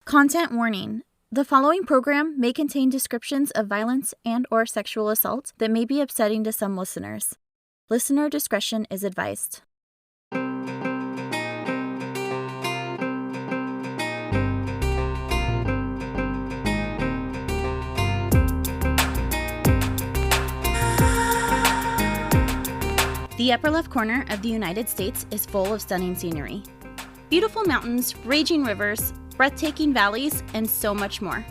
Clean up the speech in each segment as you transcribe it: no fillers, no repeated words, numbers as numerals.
Content warning. The following program may contain descriptions of violence and/or sexual assault that may be upsetting to some listeners. Listener discretion is advised. The upper left corner of the United States is full of stunning scenery. Beautiful mountains, raging rivers, breathtaking valleys, and so much more.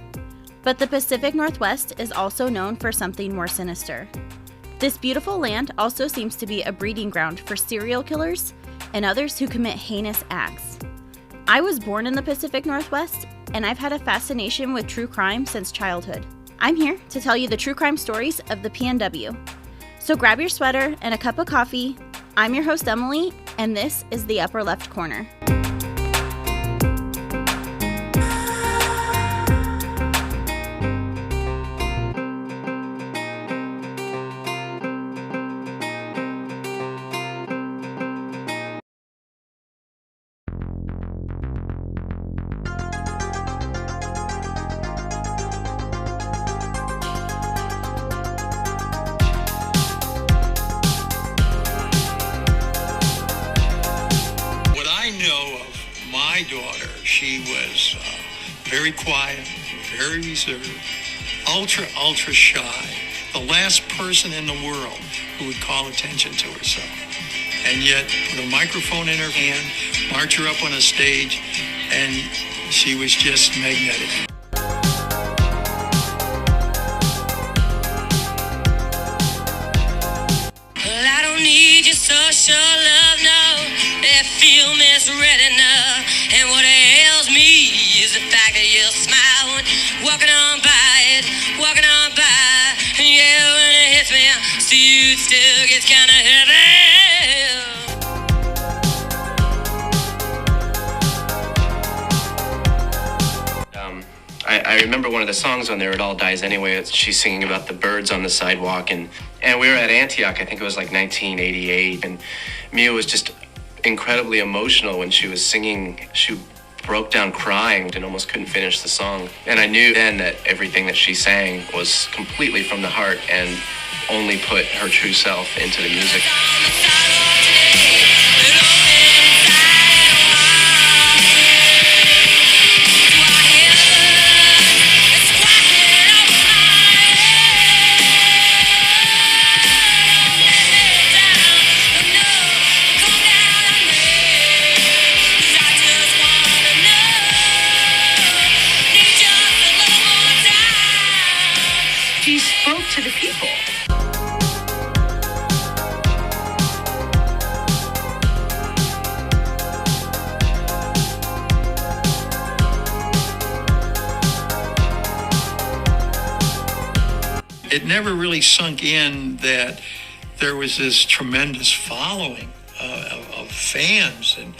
But the Pacific Northwest is also known for something more sinister. This beautiful land also seems to be a breeding ground for serial killers and others who commit heinous acts. I was born in the Pacific Northwest, and I've had a fascination with true crime since childhood. I'm here to tell you the true crime stories of the PNW. So grab your sweater and a cup of coffee. I'm your host, Emily, and this is the Upper Left Corner. My daughter, she was very quiet, very reserved, ultra shy, the last person in the world who would call attention to herself. And yet, put a microphone in her hand, march her up on a stage, and she was just magnetic. Well, I don't need your social love, no. That feel misread enough. And what ails me is the fact that you'll smile when walking on by it, walking on by. And yeah, when it hits me, see it still gets kind of heavy. I remember one of the songs on there, It All Dies Anyway. She's singing about the birds on the sidewalk. And we were at Antioch, I think it was like 1988. And Mia was just incredibly emotional when she was singing. She broke down crying and almost couldn't finish the song. And I knew then that everything that she sang was completely from the heart and only put her true self into the music. She spoke to the people. It never really sunk in that there was this tremendous following of fans, and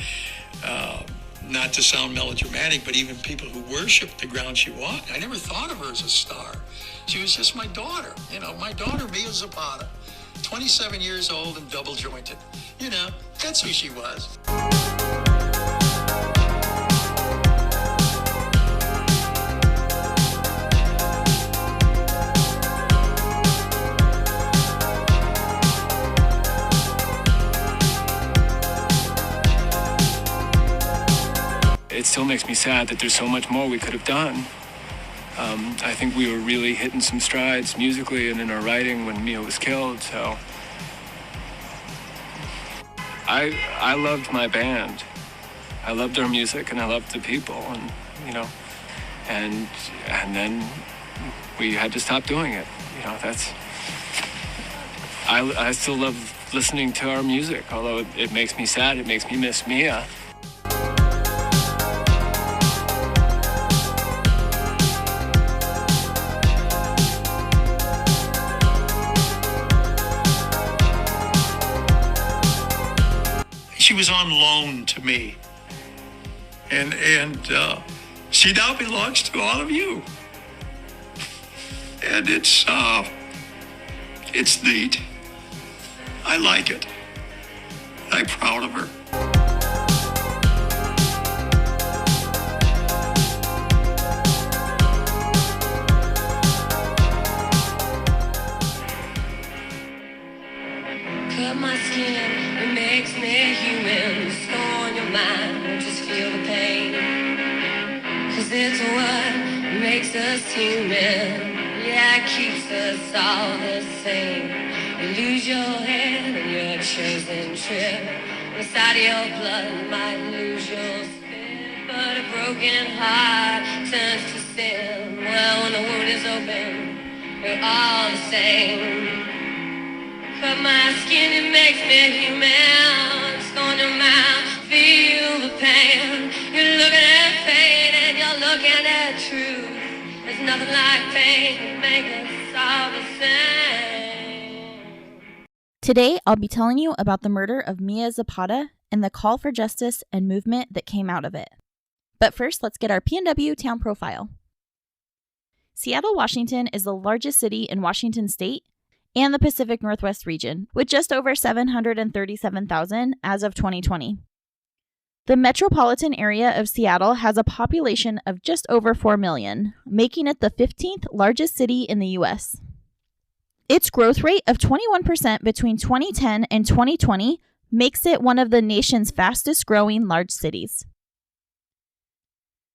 not to sound melodramatic, but even people who worshiped the ground she walked. I never thought of her as a star. She was just my daughter. My daughter, Mia Zapata, 27 years old and double jointed. That's who she was. It still makes me sad that there's so much more we could have done. I think we were really hitting some strides musically and in our writing when Mia was killed, so I loved my band. I loved our music and I loved the people, and then we had to stop doing it. I still love listening to our music, although it makes me sad, it makes me miss Mia. She was on loan to me, and she now belongs to all of you. And it's neat. I like it. I'm proud of her. it's what makes us human. Yeah, it keeps us all the same. You lose your head on your chosen trip. Inside your blood might lose your spit, but a broken heart turns to sin. Well, when the wound is open, we're all the same. Cut my skin, it makes me human. Scorn your mouth, feel the pain. You're looking at pain and you're looking at truth. There's nothing like pain to make us all the same. Today, I'll be telling you about the murder of Mia Zapata and the call for justice and movement that came out of it. But first, let's get our PNW town profile. Seattle, Washington is the largest city in Washington State and the Pacific Northwest region, with just over 737,000 as of 2020. The metropolitan area of Seattle has a population of just over 4 million, making it the 15th largest city in the U.S. Its growth rate of 21% between 2010 and 2020 makes it one of the nation's fastest growing large cities.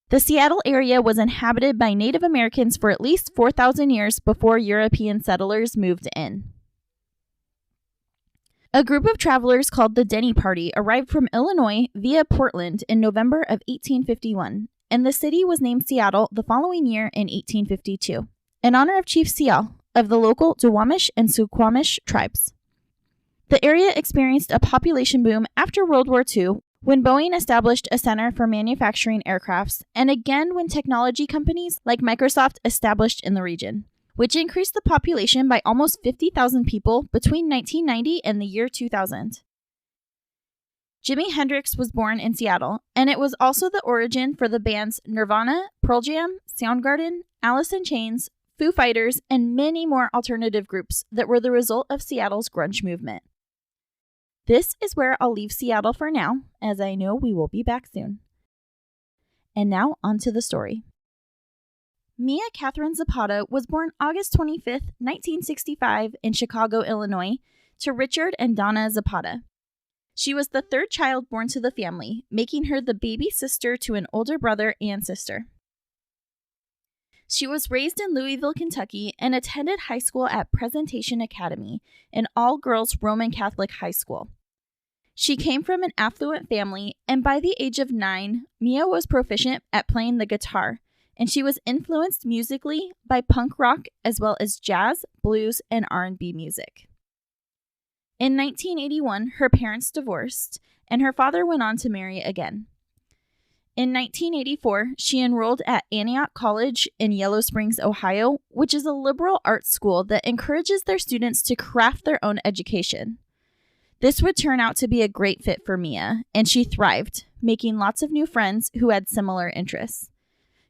The Seattle area was inhabited by Native Americans for at least 4,000 years before European settlers moved in. A group of travelers called the Denny Party arrived from Illinois via Portland in November of 1851, and the city was named Seattle the following year in 1852, in honor of Chief Seale of the local Duwamish and Suquamish tribes. The area experienced a population boom after World War II, when Boeing established a center for manufacturing aircrafts, and again when technology companies like Microsoft established in the region, which increased the population by almost 50,000 people between 1990 and the year 2000. Jimi Hendrix was born in Seattle, and it was also the origin for the bands Nirvana, Pearl Jam, Soundgarden, Alice in Chains, Foo Fighters, and many more alternative groups that were the result of Seattle's grunge movement. This is where I'll leave Seattle for now, as I know we will be back soon. And now, on to the story. Mia Catherine Zapata was born August 25, 1965, in Chicago, Illinois, to Richard and Donna Zapata. She was the third child born to the family, making her the baby sister to an older brother and sister. She was raised in Louisville, Kentucky, and attended high school at Presentation Academy, an all-girls Roman Catholic high school. She came from an affluent family, and by the age of 9, Mia was proficient at playing the guitar, and she was influenced musically by punk rock as well as jazz, blues, and R&B music. In 1981, her parents divorced, and her father went on to marry again. In 1984, she enrolled at Antioch College in Yellow Springs, Ohio, which is a liberal arts school that encourages their students to craft their own education. This would turn out to be a great fit for Mia, and she thrived, making lots of new friends who had similar interests.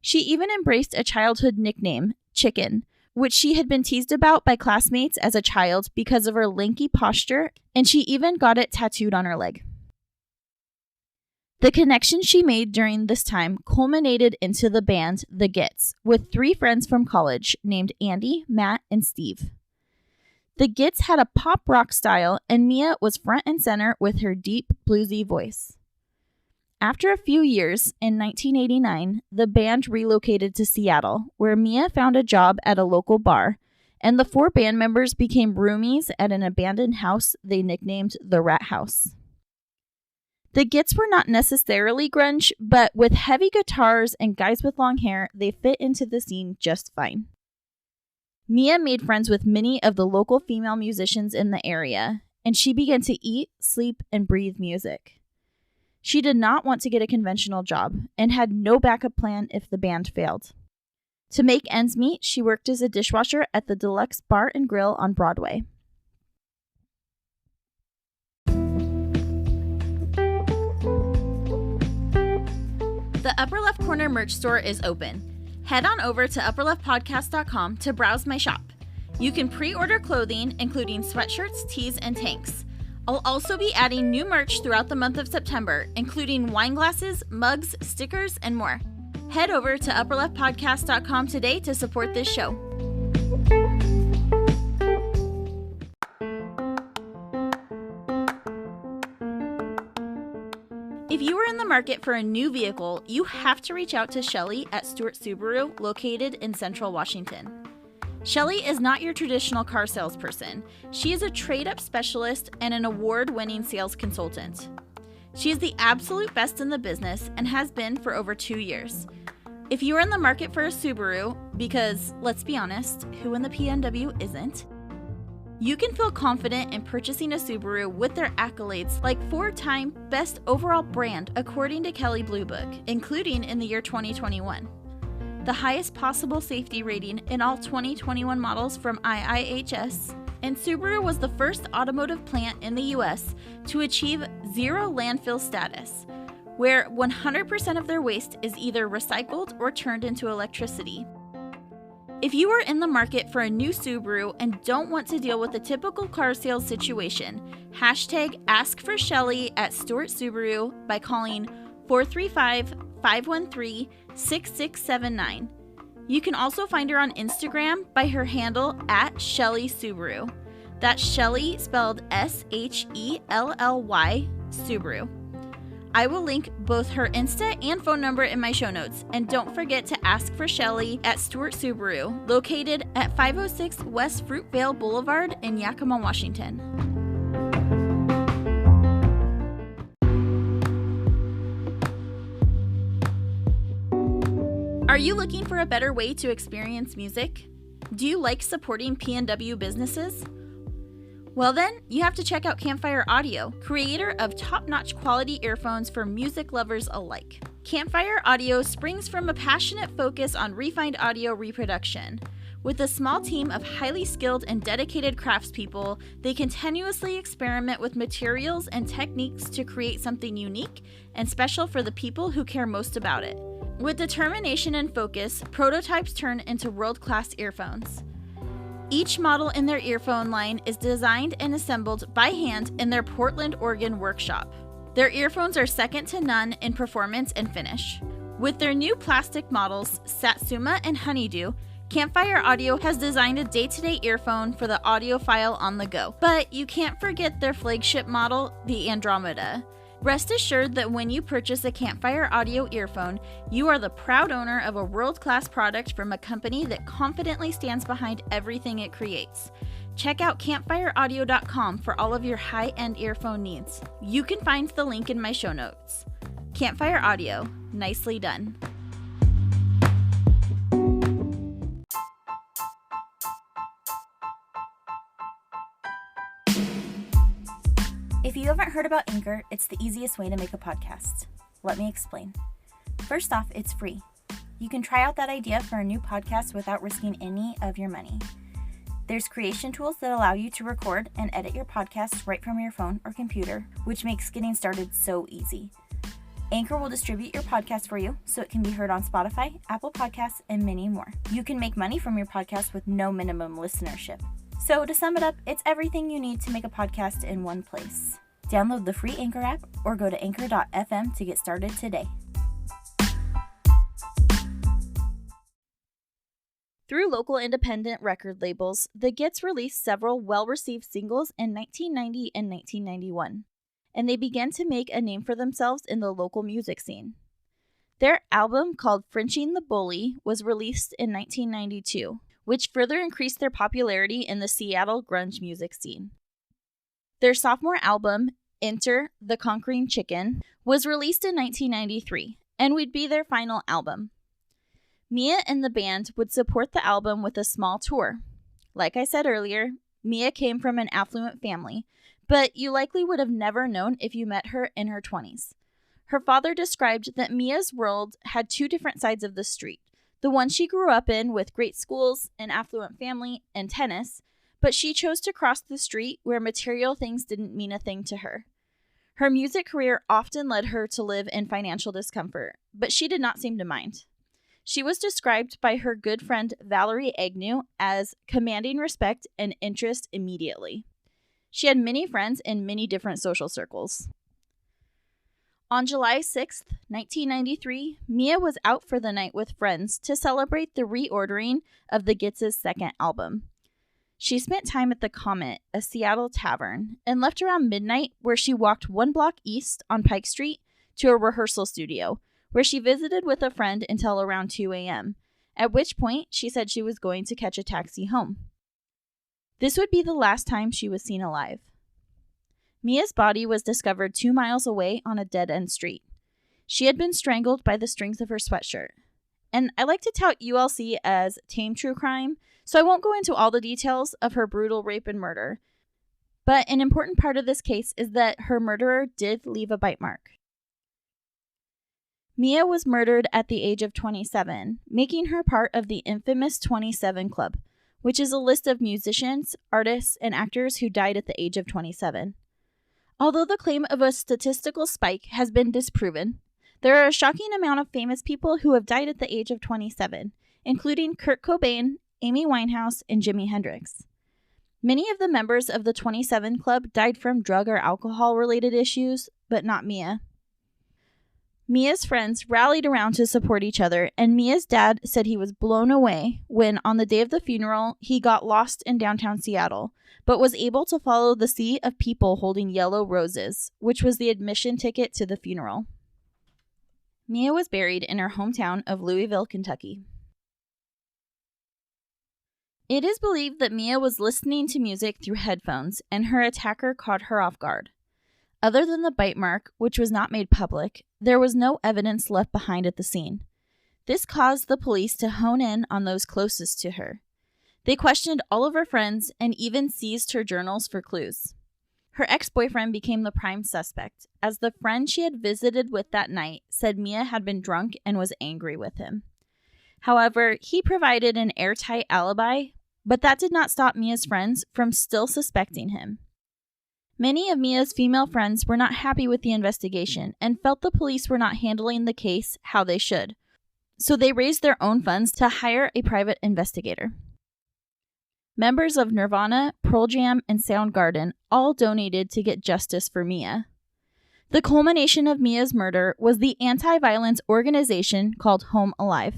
She even embraced a childhood nickname, Chicken, which she had been teased about by classmates as a child because of her lanky posture, and she even got it tattooed on her leg. The connection she made during this time culminated into the band The Gits, with 3 friends from college named Andy, Matt, and Steve. The Gits had a pop rock style, and Mia was front and center with her deep, bluesy voice. After a few years, in 1989, the band relocated to Seattle, where Mia found a job at a local bar, and the 4 band members became roomies at an abandoned house they nicknamed the Rat House. The Gits were not necessarily grunge, but with heavy guitars and guys with long hair, they fit into the scene just fine. Mia made friends with many of the local female musicians in the area, and she began to eat, sleep, and breathe music. She did not want to get a conventional job and had no backup plan if the band failed. To make ends meet, she worked as a dishwasher at the Deluxe Bar and Grill on Broadway. The Upper Left Corner merch store is open. Head on over to upperleftpodcast.com to browse my shop. You can pre-order clothing, including sweatshirts, tees, and tanks. I'll also be adding new merch throughout the month of September, including wine glasses, mugs, stickers, and more. Head over to upperleftpodcast.com today to support this show. If you were in the market for a new vehicle, you have to reach out to Shelly at Stewart Subaru, located in Central Washington. Shelly is not your traditional car salesperson. She is a trade-up specialist and an award-winning sales consultant. She is the absolute best in the business and has been for over 2 years. If you are in the market for a Subaru, because let's be honest, who in the PNW isn't? You can feel confident in purchasing a Subaru with their accolades like 4-time Best Overall Brand according to Kelley Blue Book, including in the year 2021. The highest possible safety rating in all 2021 models from IIHS, and Subaru was the first automotive plant in the US to achieve zero landfill status, where 100% of their waste is either recycled or turned into electricity. If you are in the market for a new Subaru and don't want to deal with the typical car sales situation, hashtag Ask for Shelly at Stewart Subaru by calling 435-513-6679. You can also find her on Instagram by her handle at Shelly Subaru. That's Shelly spelled Shelly Subaru. I will link both her Insta and phone number in my show notes, and don't forget to ask for Shelly at Stewart Subaru, located at 506 West Fruitvale Boulevard in Yakima, Washington. Are you looking for a better way to experience music? Do you like supporting PNW businesses? Well then, you have to check out Campfire Audio, creator of top-notch quality earphones for music lovers alike. Campfire Audio springs from a passionate focus on refined audio reproduction. With a small team of highly skilled and dedicated craftspeople, they continuously experiment with materials and techniques to create something unique and special for the people who care most about it. With determination and focus, prototypes turn into world-class earphones. Each model in their earphone line is designed and assembled by hand in their Portland, Oregon workshop. Their earphones are second to none in performance and finish. With their new plastic models, Satsuma and Honeydew, Campfire Audio has designed a day-to-day earphone for the audiophile on the go. But you can't forget their flagship model, the Andromeda. Rest assured that when you purchase a Campfire Audio earphone, you are the proud owner of a world-class product from a company that confidently stands behind everything it creates. Check out campfireaudio.com for all of your high-end earphone needs. You can find the link in my show notes. Campfire Audio, nicely done. If you haven't heard about Anchor, it's the easiest way to make a podcast. Let me explain. First off, it's free. You can try out that idea for a new podcast without risking any of your money. There's creation tools that allow you to record and edit your podcast right from your phone or computer, which makes getting started so easy. Anchor will distribute your podcast for you so it can be heard on Spotify, Apple Podcasts, and many more. You can make money from your podcast with no minimum listenership. So to sum it up, it's everything you need to make a podcast in one place. Download the free Anchor app or go to anchor.fm to get started today. Through local independent record labels, the Gits released several well-received singles in 1990 and 1991, and they began to make a name for themselves in the local music scene. Their album, called Frenching the Bully, was released in 1992, which further increased their popularity in the Seattle grunge music scene. Their sophomore album, Enter the Conquering Chicken, was released in 1993, and would be their final album. Mia and the band would support the album with a small tour. Like I said earlier, Mia came from an affluent family, but you likely would have never known if you met her in her 20s. Her father described that Mia's world had two different sides of the street. The one she grew up in with great schools, an affluent family, and tennis, but she chose to cross the street where material things didn't mean a thing to her. Her music career often led her to live in financial discomfort, but she did not seem to mind. She was described by her good friend Valerie Agnew as commanding respect and interest immediately. She had many friends in many different social circles. On July 6, 1993, Mia was out for the night with friends to celebrate the reordering of the Gits' second album. She spent time at the Comet, a Seattle tavern, and left around midnight, where she walked one block east on Pike Street to a rehearsal studio, where she visited with a friend until around 2 a.m., at which point she said she was going to catch a taxi home. This would be the last time she was seen alive. Mia's body was discovered 2 miles away on a dead-end street. She had been strangled by the strings of her sweatshirt. And I like to tout ULC as tame true crime, so I won't go into all the details of her brutal rape and murder. But an important part of this case is that her murderer did leave a bite mark. Mia was murdered at the age of 27, making her part of the infamous 27 Club, which is a list of musicians, artists, and actors who died at the age of 27. Although the claim of a statistical spike has been disproven, there are a shocking amount of famous people who have died at the age of 27, including Kurt Cobain, Amy Winehouse, and Jimi Hendrix. Many of the members of the 27 Club died from drug or alcohol-related issues, but not Mia. Mia's friends rallied around to support each other, and Mia's dad said he was blown away when, on the day of the funeral, he got lost in downtown Seattle, but was able to follow the sea of people holding yellow roses, which was the admission ticket to the funeral. Mia was buried in her hometown of Louisville, Kentucky. It is believed that Mia was listening to music through headphones, and her attacker caught her off guard. Other than the bite mark, which was not made public, there was no evidence left behind at the scene. This caused the police to hone in on those closest to her. They questioned all of her friends and even seized her journals for clues. Her ex-boyfriend became the prime suspect, as the friend she had visited with that night said Mia had been drunk and was angry with him. However, he provided an airtight alibi, but that did not stop Mia's friends from still suspecting him. Many of Mia's female friends were not happy with the investigation and felt the police were not handling the case how they should, so they raised their own funds to hire a private investigator. Members of Nirvana, Pearl Jam, and Soundgarden all donated to get justice for Mia. The culmination of Mia's murder was the anti-violence organization called Home Alive.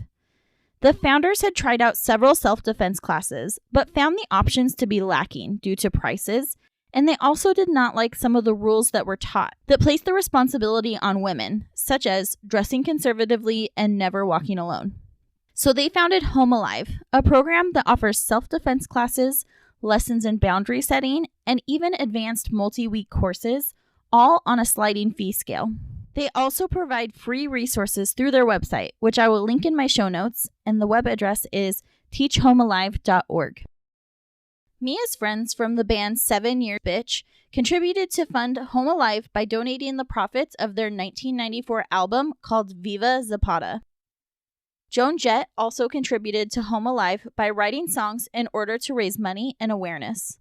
The founders had tried out several self-defense classes, but found the options to be lacking due to prices, and they also did not like some of the rules that were taught that placed the responsibility on women, such as dressing conservatively and never walking alone. So they founded Home Alive, a program that offers self-defense classes, lessons in boundary setting, and even advanced multi-week courses, all on a sliding fee scale. They also provide free resources through their website, which I will link in my show notes, and the web address is teachhomealive.org. Mia's friends from the band 7 Year Bitch contributed to fund Home Alive by donating the profits of their 1994 album called Viva Zapata. Joan Jett also contributed to Home Alive by writing songs in order to raise money and awareness.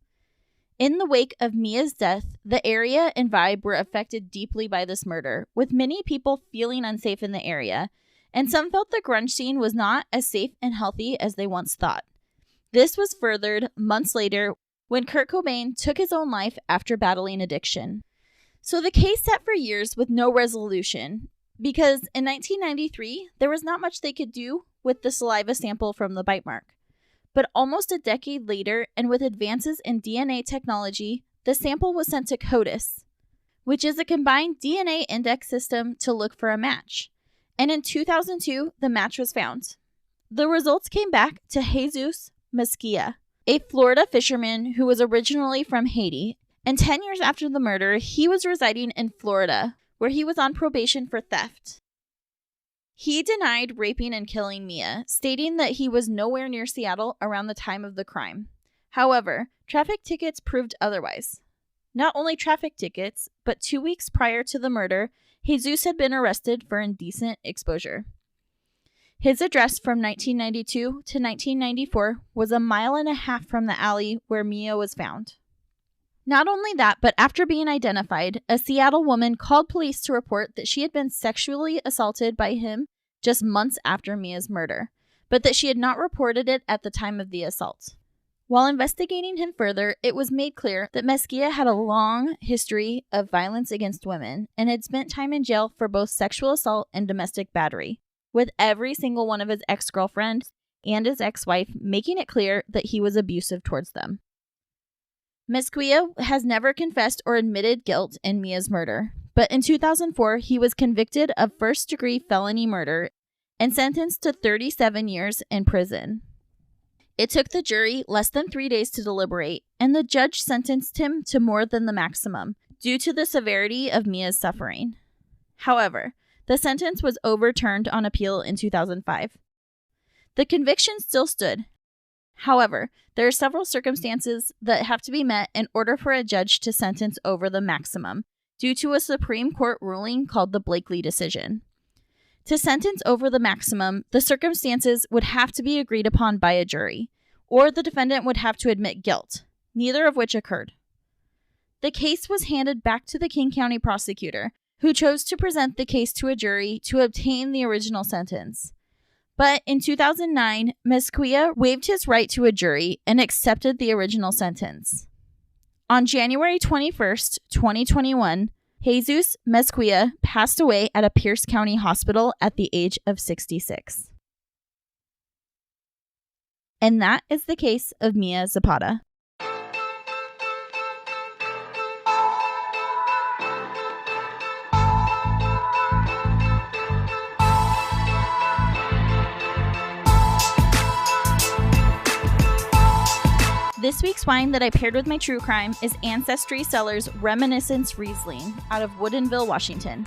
In the wake of Mia's death, the area and vibe were affected deeply by this murder, with many people feeling unsafe in the area, and some felt the grunge scene was not as safe and healthy as they once thought. This was furthered months later when Kurt Cobain took his own life after battling addiction. So the case sat for years with no resolution, because in 1993, there was not much they could do with the saliva sample from the bite mark. But almost a decade later, and with advances in DNA technology, the sample was sent to CODIS, which is a combined DNA index system to look for a match. And in 2002, the match was found. The results came back to Jesus Mesquia, a Florida fisherman who was originally from Haiti, and 10 years after the murder, he was residing in Florida, where he was on probation for theft. He denied raping and killing Mia, stating that he was nowhere near Seattle around the time of the crime. However, traffic tickets proved otherwise. Not only traffic tickets, but 2 weeks prior to the murder, Jesus had been arrested for indecent exposure. His address from 1992 to 1994 was 1.5 miles from the alley where Mia was found. Not only that, but after being identified, a Seattle woman called police to report that she had been sexually assaulted by him just months after Mia's murder, but that she had not reported it at the time of the assault. While investigating him further, it was made clear that Mesquia had a long history of violence against women and had spent time in jail for both sexual assault and domestic battery, with every single one of his ex-girlfriends and his ex-wife making it clear that he was abusive towards them. Mesquia has never confessed or admitted guilt in Mia's murder. but in 2004, he was convicted of first-degree felony murder and sentenced to 37 years in prison. It took the jury less than 3 days to deliberate, and the judge sentenced him to more than the maximum due to the severity of Mia's suffering. However, the sentence was overturned on appeal in 2005. The conviction still stood. However, there are several circumstances that have to be met in order for a judge to sentence over the maximum, due to a Supreme Court ruling called the Blakely decision. To sentence over the maximum, the circumstances would have to be agreed upon by a jury, or the defendant would have to admit guilt, neither of which occurred. The case was handed back to the King County prosecutor, who chose to present the case to a jury to obtain the original sentence. But in 2009, Mezquia waived his right to a jury and accepted the original sentence. On January 21st, 2021, Jesus Mezquia passed away at a Pierce County hospital at the age of 66. And that is the case of Mia Zapata. This week's wine that I paired with my true crime is Ancestry Cellars Reminiscence Riesling out of Woodinville, Washington.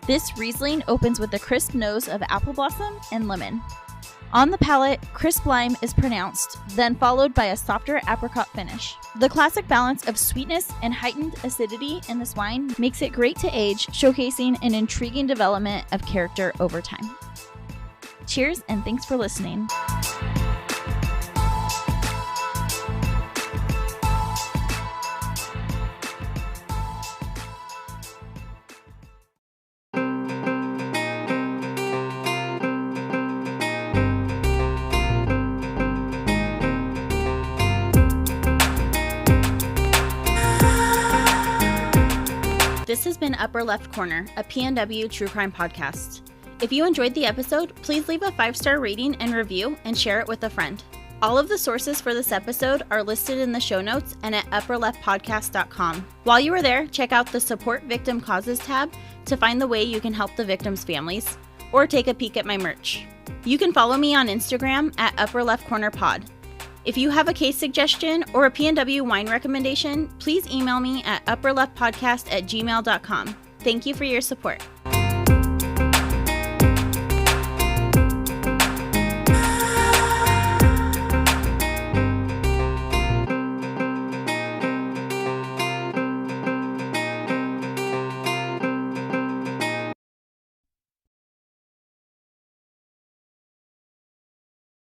This Riesling opens with a crisp nose of apple blossom and lemon. On the palate, crisp lime is pronounced, then followed by a softer apricot finish. The classic balance of sweetness and heightened acidity in this wine makes it great to age, showcasing an intriguing development of character over time. Cheers, and thanks for listening. This has been Upper Left Corner, a PNW True Crime podcast. If you enjoyed the episode, please leave a 5-star rating and review and share it with a friend. All of the sources for this episode are listed in the show notes and at upperleftpodcast.com. While you are there, check out the Support Victim Causes tab to find the way you can help the victims' families, or take a peek at my merch. You can follow me on Instagram at Upper Left Corner Pod. If you have a case suggestion or a PNW wine recommendation, please email me at upperleftpodcast@gmail.com. Thank you for your support.